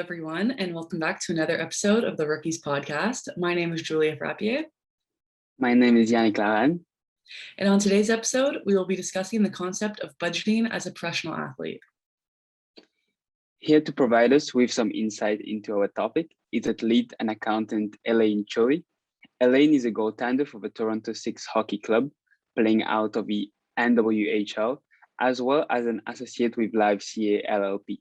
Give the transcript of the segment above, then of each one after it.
everyone, and welcome back to another episode of the Rookies Podcast. My name is Julia Frappier. My name is Yannick Lareine. And on today's episode, we will be discussing the concept of budgeting as a professional athlete. Here to provide us with some insight into our topic is athlete and accountant Elaine Chuli. Elaine is a goaltender for the Toronto Six Hockey Club, playing out of the NWHL, as well as an associate with Live CA LLP.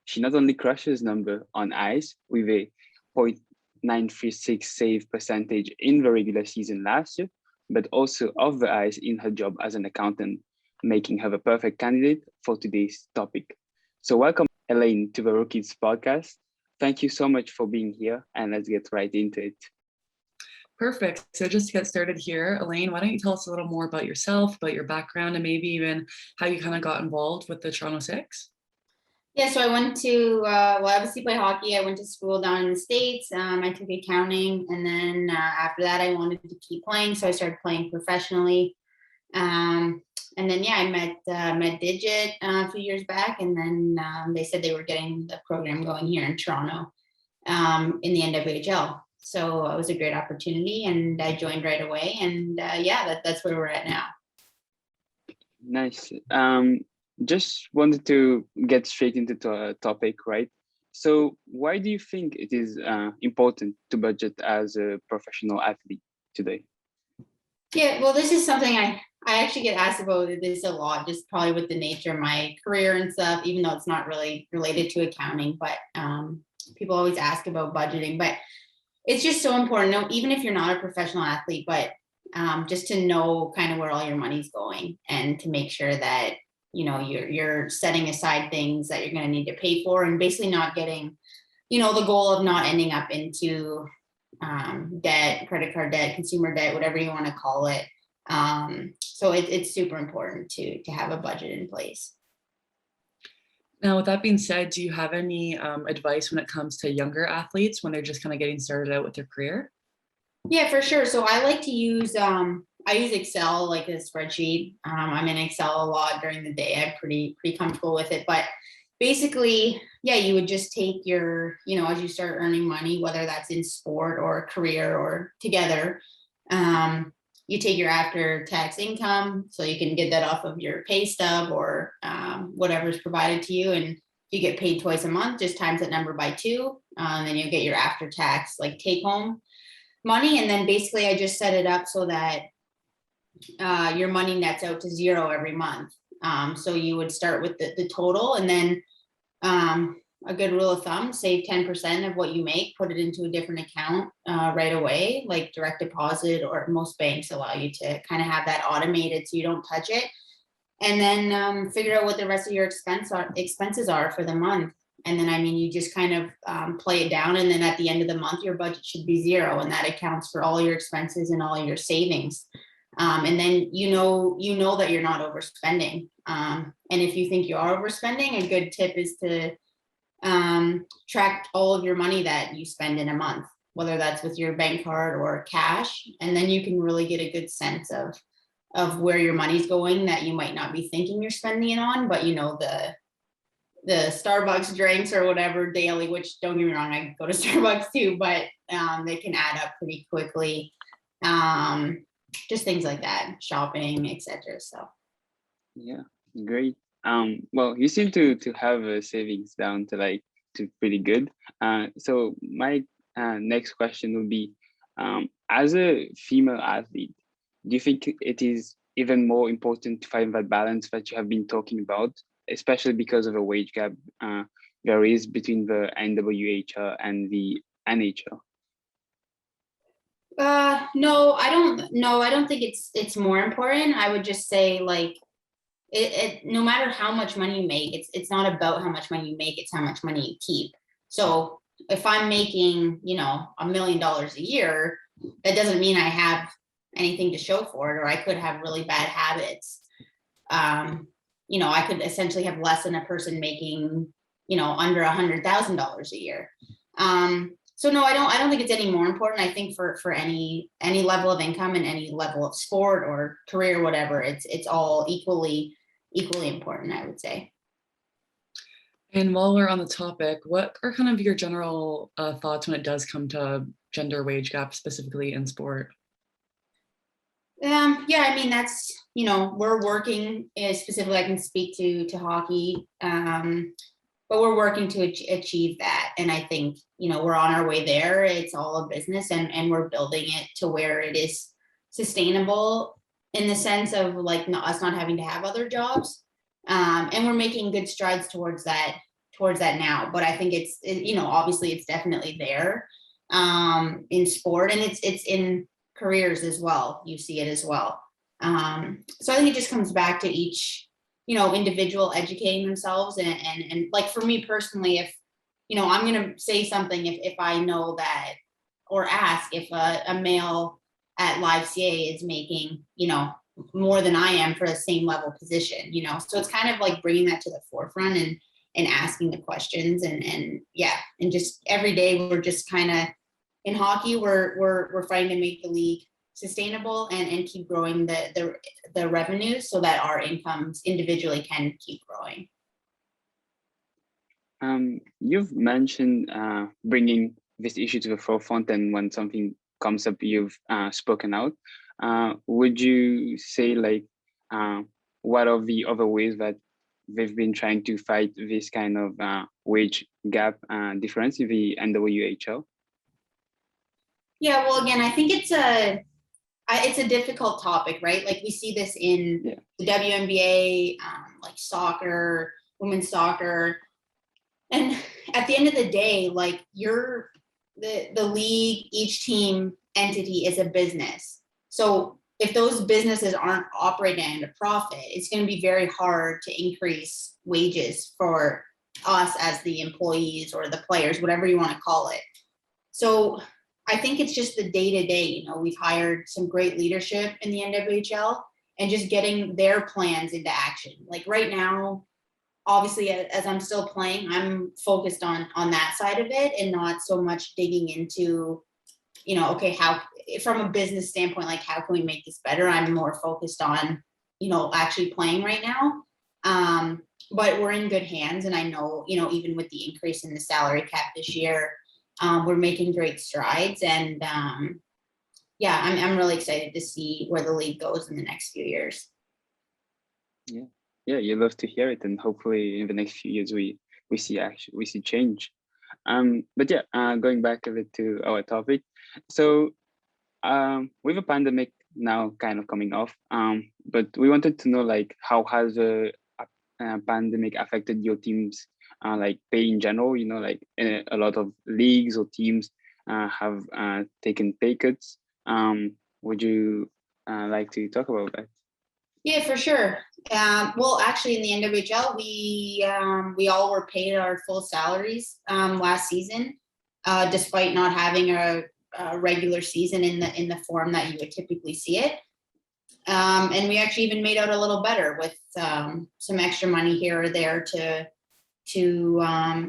She not only crushes number on ice with a .936 save percentage in the regular season last year, but also off the ice in her job as an accountant, making her the perfect candidate for today's topic. So welcome, Elaine, to the Rookies Podcast. Thank you so much for being here, and let's get right into it. Perfect. So just to get started here, Elaine, why don't you tell us a little more about yourself, about your background, and maybe even how you kind of got involved with the Toronto Six? Yeah, so I went to, I obviously play hockey. I went to school down in the States. I took accounting. And then after that, I wanted to keep playing. So I started playing professionally. And then, yeah, I met Digit a few years back. And then they said they were getting the program going here in Toronto in the NWHL. So it was a great opportunity. And I joined right away. And yeah, that's where we're at now. Nice. Just wanted to get straight into the topic, right? So why do you think it is important to budget as a professional athlete today? Yeah, well, this is something I actually get asked about this a lot, just probably with the nature of my career and stuff, even though it's not really related to accounting, but people always ask about budgeting, but it's just so important, no, even if you're not a professional athlete, but just to know kind of where all your money's going and to make sure that you know, you're setting aside things that you're going to need to pay for and basically not getting, you know, the goal of not ending up into debt, credit card debt, consumer debt, whatever you want to call it. So it's super important to have a budget in place. Now, with that being said, do you have any advice when it comes to younger athletes when they're just kind of getting started out with their career? Yeah, for sure. So I like to use, I use Excel like a spreadsheet. I'm in Excel a lot during the day. I'm pretty comfortable with it. But basically, yeah, you would just take your, you know, as you start earning money, whether that's in sport or career or together, you take your after-tax income, so you can get that off of your pay stub or whatever's provided to you, and you get paid twice a month. Just times that number by 2, and then you get your after-tax like take-home money. And then basically, I just set it up so that your money nets out to 0 every month. So you would start with the total, and then a good rule of thumb, save 10% of what you make, put it into a different account right away, like direct deposit, or most banks allow you to kind of have that automated so you don't touch it. And then figure out what the rest of your expenses are for the month. And then, I mean, you just kind of play it down. And then at the end of the month, your budget should be 0. And that accounts for all your expenses and all your savings. And then, you know that you're not overspending. And if you think you are overspending, a good tip is to track all of your money that you spend in a month, whether that's with your bank card or cash. And then you can really get a good sense of where your money's going that you might not be thinking you're spending it on, but you know, the Starbucks drinks or whatever daily, which don't get me wrong, I go to Starbucks too, but they can add up pretty quickly. Just things like that, shopping, etc. So yeah, great. Well, you seem to have savings down to pretty good. So my next question would be, as a female athlete, do you think it is even more important to find that balance that you have been talking about, especially because of a wage gap there is between the NWHL and the NHL? No, I don't think it's more important. I would just say, like, it no matter how much money you make, it's not about how much money you make, it's how much money you keep. So if I'm making, you know, $1 million a year, that doesn't mean I have anything to show for it, or I could have really bad habits. You know, I could essentially have less than a person making, you know, under $100,000 a year. So no, I don't think it's any more important. I think for any level of income and any level of sport or career, whatever, it's all equally important, I would say. And while we're on the topic, what are kind of your general thoughts when it does come to gender wage gap, specifically in sport? Yeah, I mean, that's, we're working, specifically, I can speak to hockey, but we're working to achieve that. And I think, we're on our way there. It's all a business, and we're building it to where it is sustainable in the sense of like us not having to have other jobs. And we're making good strides towards that now. But I think obviously it's definitely there in sport, and it's in careers as well. You see it as well. So I think it just comes back to each, individual educating themselves, and like for me personally, if I'm gonna say something if I know that, or ask if a male at Live CA is making more than I am for the same level position, so it's kind of like bringing that to the forefront and asking the questions, and yeah, and just every day we're just kind of in hockey, we're fighting to make the league sustainable and keep growing the revenues so that our incomes individually can keep growing. You've mentioned bringing this issue to the forefront, and when something comes up, you've spoken out. Would you say what are the other ways that they've been trying to fight this kind of wage gap difference in the NWHL? Yeah, well, again, I think it's a difficult topic, right? Like we see this in the WNBA, like soccer, women's soccer. And at the end of the day, like the league, each team entity is a business. So if those businesses aren't operating at a profit, it's going to be very hard to increase wages for us as the employees or the players, whatever you want to call it. So I think it's just the day to day. We've hired some great leadership in the NWHL and just getting their plans into action. Like right now, obviously, as I'm still playing, I'm focused on that side of it and not so much digging into, okay, how, from a business standpoint, like how can we make this better? I'm more focused on, actually playing right now. But we're in good hands. And I know, even with the increase in the salary cap this year, we're making great strides. And yeah, I'm really excited to see where the league goes in the next few years. Yeah, you love to hear it, and hopefully in the next few years we see change. But yeah, going back a bit to our topic. So with a pandemic now kind of coming off, but we wanted to know how has the pandemic affected your team's pay in general? A lot of leagues or teams have taken pay cuts. Would you like to talk about that? Yeah, for sure. Well, actually, in the NWHL, we all were paid our full salaries last season, despite not having a regular season in the form that you would typically see it. And we actually even made out a little better with some extra money here or there to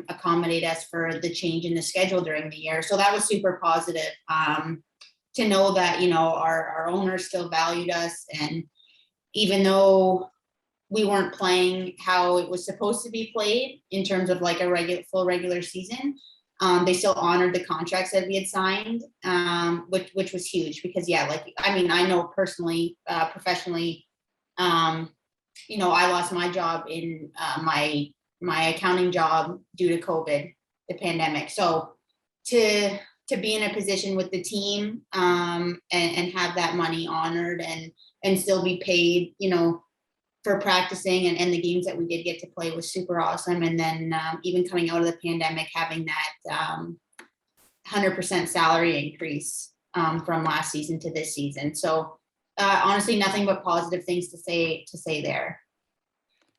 accommodate us for the change in the schedule during the year. So that was super positive to know that our owners still valued us, and even though we weren't playing how it was supposed to be played in terms of like a full regular season, they still honored the contracts that we had signed, which was huge because I know personally, professionally, I lost my job in my accounting job due to COVID, the pandemic. So to be in a position with the team and have that money honored and still be paid, for practicing and the games that we did get to play was super awesome. And then even coming out of the pandemic, having that 100% salary increase from last season to this season. So honestly, nothing but positive things to say there.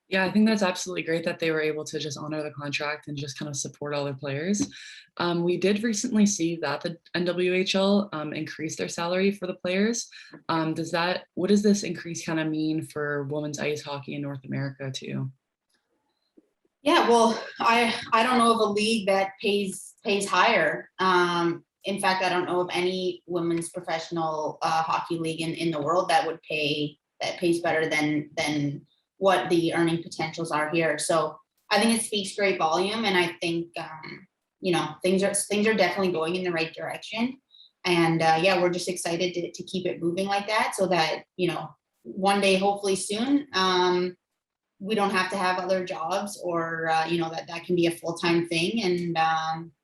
Yeah, I think that's absolutely great that they were able to just honor the contract and just kind of support all their players. We did recently see that the NWHL increased their salary for the players. What does this increase kind of mean for women's ice hockey in North America too? Yeah, well, I don't know of a league that pays higher. In fact, I don't know of any women's professional hockey league in the world that pays better than what the earning potentials are here. So I think it speaks great volume, and I think things are definitely going in the right direction. And yeah, we're just excited to keep it moving like that, so that one day, hopefully soon, we don't have to have other jobs, or that can be a full-time thing. And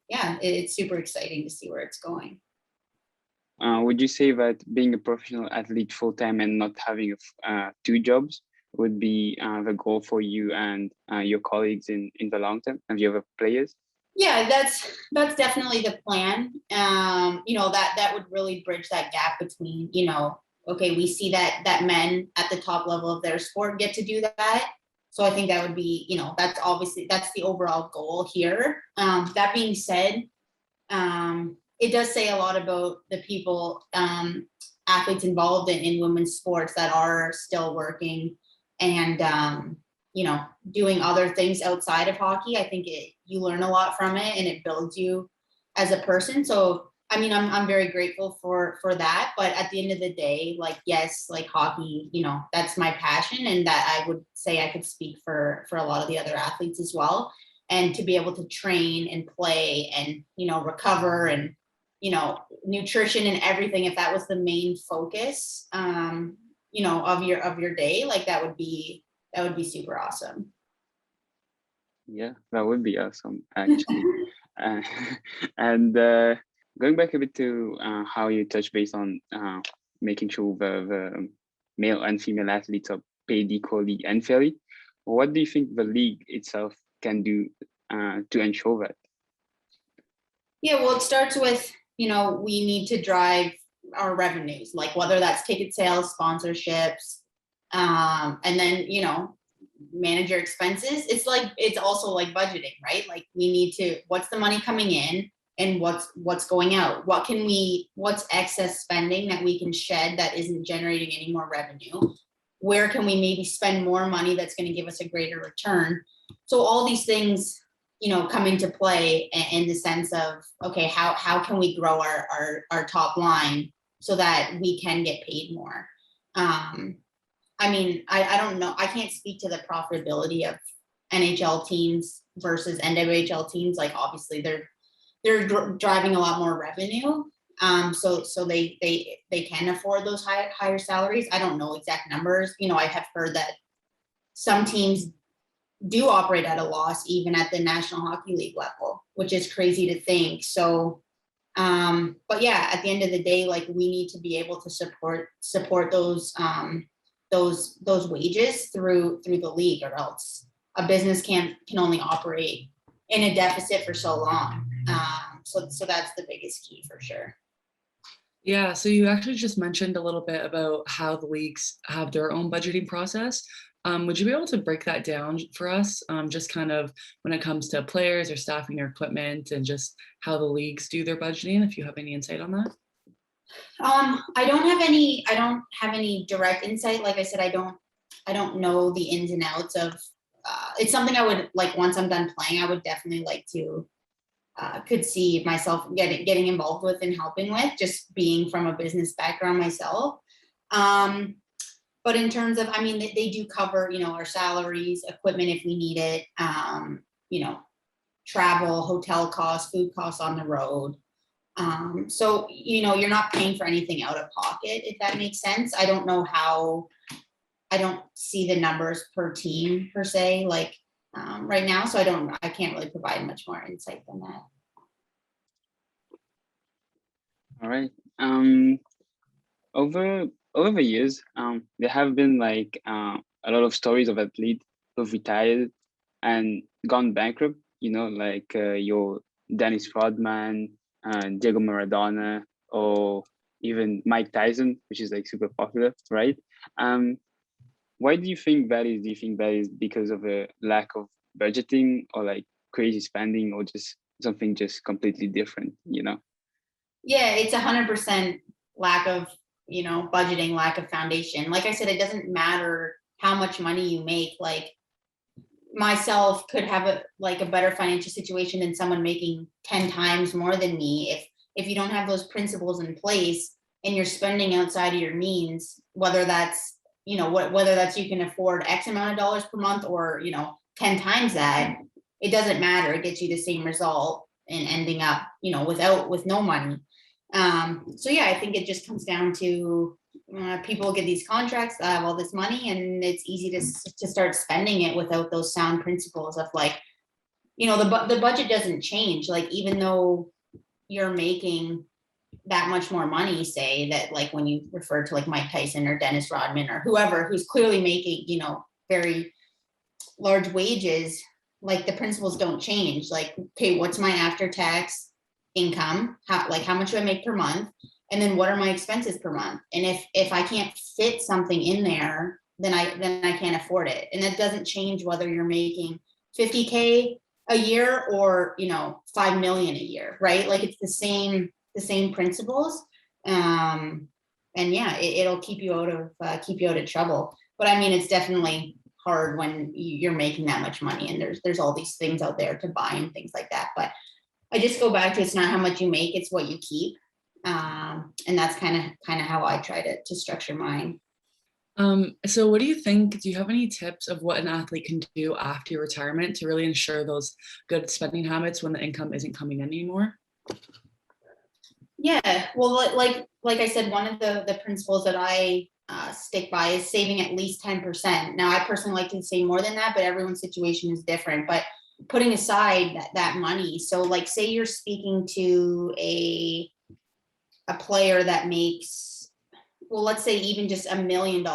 yeah, it's super exciting to see where it's going. Would you say that being a professional athlete full-time and not having two jobs would be the goal for you and your colleagues in the long term and the other players? Yeah, that's definitely the plan. That would really bridge that gap between, okay, we see that men at the top level of their sport get to do that. So I think that would be, that's the overall goal here. That being said, it does say a lot about the people, athletes involved in women's sports that are still working and, doing other things outside of hockey. I think you learn a lot from it, and it builds you as a person. So, I mean, I'm very grateful for that. But at the end of the day, like, yes, like hockey, that's my passion, and that I would say I could speak for a lot of the other athletes as well. And to be able to train and play and, recover and, nutrition and everything, if that was the main focus, of your day, like that would be super awesome. Yeah, that would be awesome, actually. And going back a bit to how you touch base on making sure the male and female athletes are paid equally and fairly, what do you think the league itself can do to ensure that? Yeah, well, it starts with, we need to drive our revenues, like whether that's ticket sales, sponsorships, and then, manage your expenses. It's also like budgeting, right? Like we need to, what's the money coming in and what's going out? What's excess spending that we can shed that isn't generating any more revenue? Where can we maybe spend more money that's going to give us a greater return? So all these things, come into play in the sense of, okay, how can we grow our top line so that we can get paid more? I mean, I don't know. I can't speak to the profitability of NHL teams versus NWHL teams. Like obviously they're driving a lot more revenue. So they can afford those higher salaries. I don't know exact numbers. I have heard that some teams do operate at a loss even at the National Hockey League level, which is crazy to think. So, but yeah, at the end of the day, like we need to be able to support those wages through the league, or else a business can only operate in a deficit for so long. So that's the biggest key for sure. Yeah, so you actually just mentioned a little bit about how the leagues have their own budgeting process. Would you be able to break that down for us, just kind of when it comes to players or staffing their equipment and just how the leagues do their budgeting, if you have any insight on that? I don't have any direct insight. Like I said, I don't know the ins and outs of, it's something I would like, once I'm done playing, I would definitely like to, could see myself getting involved with and helping with, just being from a business background myself. But in terms of, I mean, they do cover, our salaries, equipment if we need it, travel, hotel costs, food costs on the road. So, you're not paying for anything out of pocket, if that makes sense. I don't know how, I don't see the numbers per team per se, like right now. So I can't really provide much more insight than that. All right. Over the years, there have been like a lot of stories of athletes who've retired and gone bankrupt. Like your Dennis Rodman, Diego Maradona, or even Mike Tyson, which is like super popular, right? Why do you think that is? Do you think that is because of a lack of budgeting, or like crazy spending, or just something just completely different? Yeah, it's 100% lack of, budgeting, lack of foundation. Like I said, it doesn't matter how much money you make. Like myself could have a better financial situation than someone making 10 times more than me. If you don't have those principles in place and you're spending outside of your means, whether that's, whether that's you can afford X amount of dollars per month, or, 10 times that, it doesn't matter. It gets you the same result and ending up, with no money. So yeah, I think it just comes down to people get these contracts, have all this money, and it's easy to start spending it without those sound principles of like, the budget doesn't change. Like, even though you're making that much more money, say that, like when you refer to like Mike Tyson or Dennis Rodman or whoever who's clearly making, very large wages, like the principles don't change. Like, okay, what's my after-tax income? How much do I make per month? And then what are my expenses per month? And if I can't fit something in there, then I can't afford it. And it doesn't change whether you're making 50K a year or 5 million a year, right? Like, it's the same principles. And yeah, it'll keep you out of trouble. But I mean, it's definitely hard when you're making that much money and there's all these things out there to buy and things like that. But I just go back to, it's not how much you make, it's what you keep. And that's kind of how I try to structure mine. So what do you think, do you have any tips of what an athlete can do after your retirement to really ensure those good spending habits when the income isn't coming in anymore? Yeah, well, like I said, one of the principles that I stick by is saving at least 10%. Now, I personally like to say more than that, but everyone's situation is different. But putting aside that money, so like, say you're speaking to a player that makes, well, let's say even just $1 million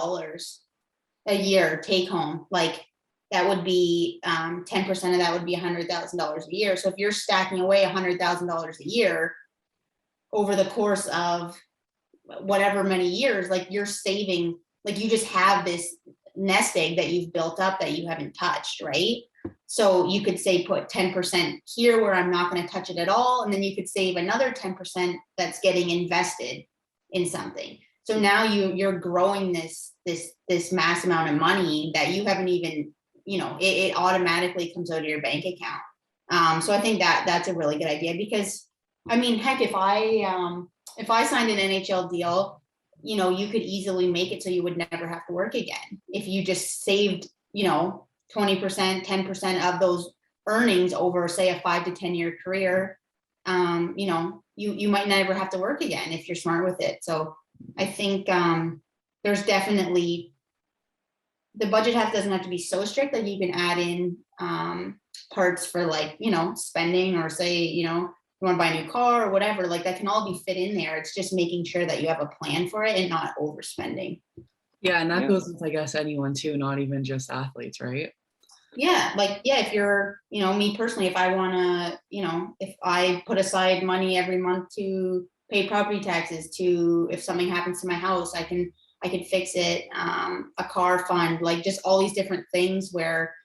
a year take home, like that would be 10% of that would be $100,000 a year. So if you're stacking away $100,000 a year over the course of whatever many years, like you're saving, like you just have this nest egg that you've built up that you haven't touched, right? So you could say put 10% here where I'm not going to touch it at all. And then you could save another 10% that's getting invested in something. So now you're growing this mass amount of money that you haven't even, it automatically comes out of your bank account. So I think that's a really good idea, because I mean, heck, if I signed an NHL deal, you could easily make it so you would never have to work again. If you just saved, 20%, 10% of those earnings over, say, a 5 to 10 year career, you might never have to work again if you're smart with it. So I think there's definitely, the budget doesn't have to be so strict that you can add in parts for like, spending, or say, you want to buy a new car or whatever, like that can all be fit in there. It's just making sure that you have a plan for it and not overspending. Yeah, and that goes with, I guess, anyone too, not even just athletes, right? Yeah, like, yeah, if you're, me personally, if I want to, if I put aside money every month to pay property taxes, to, if something happens to my house, I can fix it, a car fund, like just all these different things where,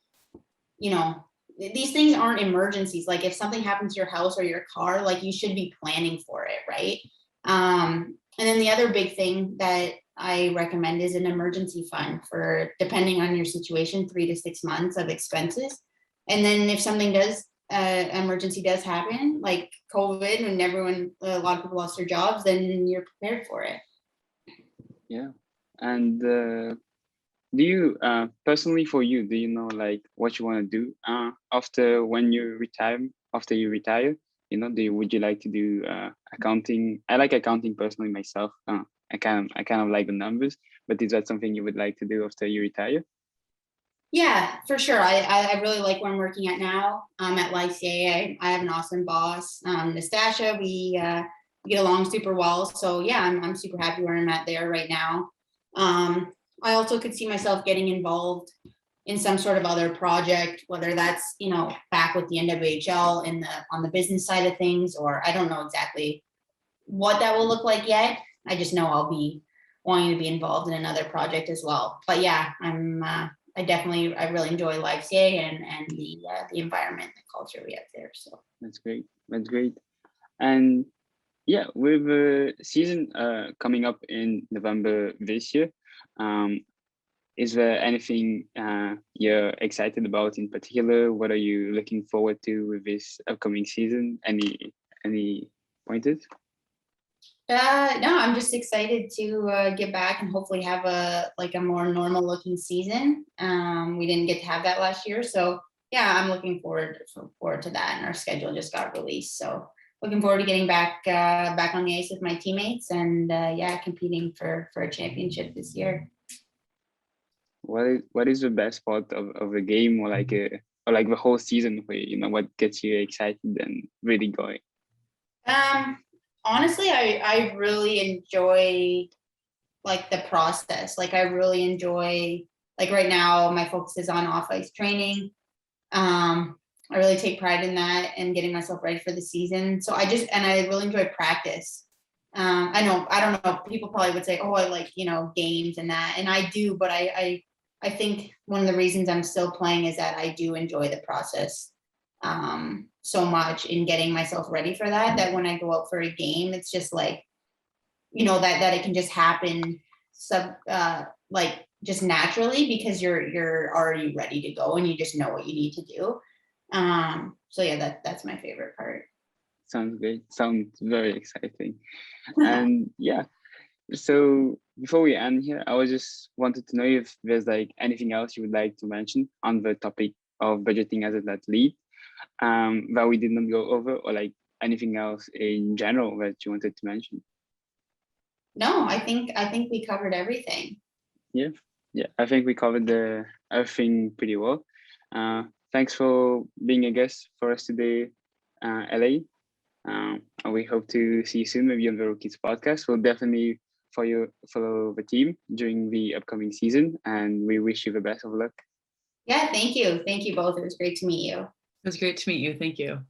these things aren't emergencies. Like if something happens to your house or your car, like you should be planning for it, right? And then the other big thing that I recommend is an emergency fund for, depending on your situation, 3 to 6 months of expenses. And then if something emergency does happen, like COVID, and a lot of people lost their jobs, then you're prepared for it. Yeah. And do you personally, for you, do you know like what you want to do after you retire? Would you like to do accounting? I like accounting personally myself. I kind of like the numbers, but is that something you would like to do after you retire? Yeah, for sure. I really like where I'm working at now. At YCA, I have an awesome boss, Nastasha. We get along super well. So yeah, I'm super happy where I'm at there right now. I also could see myself getting involved in some sort of other project, whether that's, back with the NWHL on the business side of things, or I don't know exactly what that will look like yet. I just know I'll be wanting to be involved in another project as well. But yeah, I really enjoy YCA and the environment, the culture we have there. So that's great. And yeah, with the season coming up in November this year, is there anything you're excited about in particular? What are you looking forward to with this upcoming season? Any pointers? No, I'm just excited to get back and hopefully have a more normal looking season. We didn't get to have that last year, so yeah, I'm looking forward to that. And our schedule just got released, so looking forward to getting back on the ice with my teammates and yeah, competing for a championship this year. What is the best part of the game, or like the whole season for you? You know, what gets you excited and really going? Honestly, I really enjoy like the process. Like I really enjoy, like right now my focus is on off ice training. I really take pride in that and getting myself ready for the season. So I really enjoy practice. I don't know, people probably would say, oh, I like, games and that. And I do, but I think one of the reasons I'm still playing is that I do enjoy the process so much in getting myself ready for that when I go out for a game, it's just like, that it can just happen like just naturally because you're already ready to go and you just know what you need to do. So yeah, that's my favorite part. Sounds great. Sounds very exciting. And yeah, so before we end here, I was just wanted to know if there's like anything else you would like to mention on the topic of budgeting as an athlete that we did not go over, or like anything else in general that you wanted to mention. No, I think we covered everything. Yeah, I think we covered everything pretty well. Thanks for being a guest for us today, Elaine. And we hope to see you soon, maybe on the Rookies podcast. We'll definitely follow the team during the upcoming season, and we wish you the best of luck. Yeah, thank you both. It was great to meet you. It was great to meet you. Thank you.